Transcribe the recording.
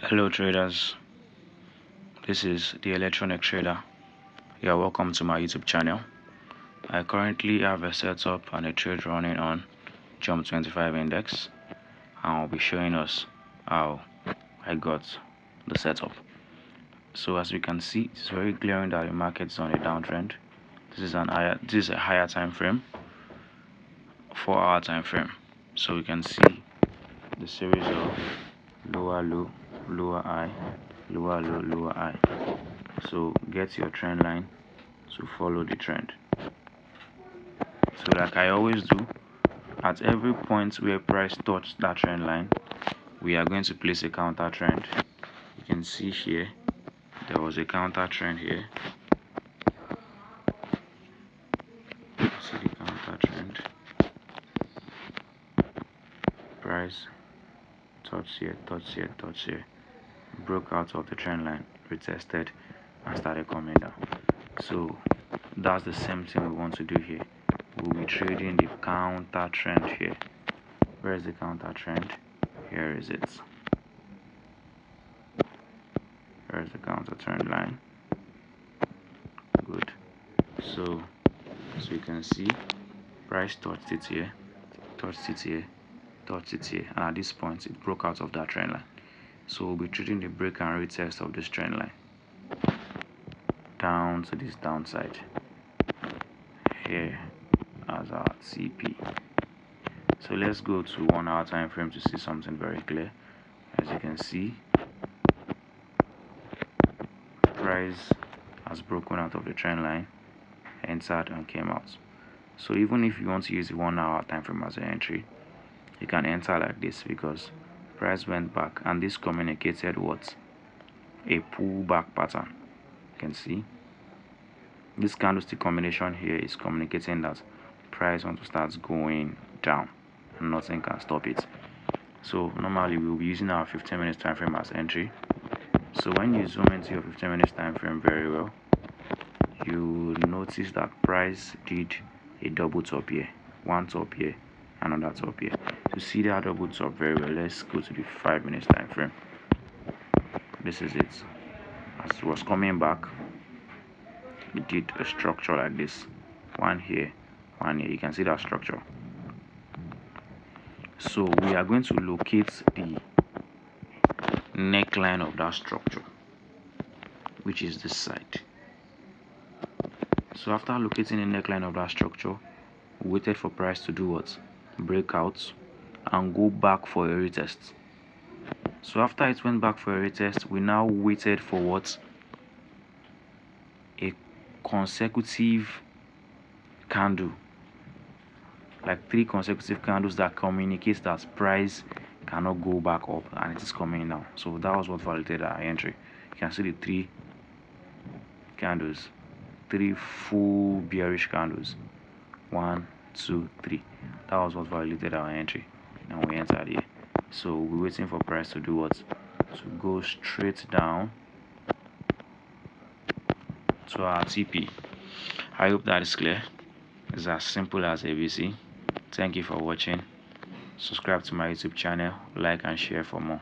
Hello traders, this is the Electronic Trader. You are welcome to my YouTube channel. I currently have a setup and a trade running on Jump 25 index, and I'll be showing us how I got the setup. So as we can see, it's very glaring that the market is on a downtrend. This is a higher time frame, 4-hour time frame. So we can see the series of lower low, lower high, lower low, lower high. So get your trend line to follow the trend. So like I always do, at every point where price touches that trend line, we are going to place a counter trend. You can see here there was a counter trend here. See the counter trend. Price touch here, touch here, touch here, broke out of the trend line, retested, and started coming down. So that's the same thing we want to do here. We'll be trading the counter trend here. Where is the counter trend? Here is it. Where is the counter trend line? Good. So as you can see, price touched it here, touched it here, touched it here, and at this point it broke out of that trend line. So we'll be trading the break and retest of this trend line down to this downside here as our CP. So let's go to 1-hour time frame to see something very clear. As you can see, price has broken out of the trend line, entered and came out. So even if you want to use the 1-hour time frame as an entry, you can enter like this, because price went back and this communicated what? A pullback pattern. You can see this candlestick combination here is communicating that price wants to start going down and nothing can stop it. So normally we'll be using our 15 minutes time frame as entry. So when you zoom into your 15 minutes time frame very well, you notice that price did a double top here, one top here, another top here. To see that double top very well, let's go to the 5 minutes time frame. This is it. As it was coming back, it did a structure like this, one here, one here. You can see that structure. So we are going to locate the neckline of that structure, which is this side. So after locating the neckline of that structure, we waited for price to do what? Break out and go back for a retest. So after it went back for a retest, we now waited for what? A consecutive candle, like 3 consecutive candles that communicates that price cannot go back up and it is coming down. So that was what validated our entry. You can see the 3 candles, 3 full bearish candles, 1, 2, 3. That was what validated our entry, and we entered here. So we're waiting for price to do what? To go straight down to our TP. I hope that is clear. It's as simple as ABC. Thank you for watching. Subscribe to my YouTube channel, like and share for more.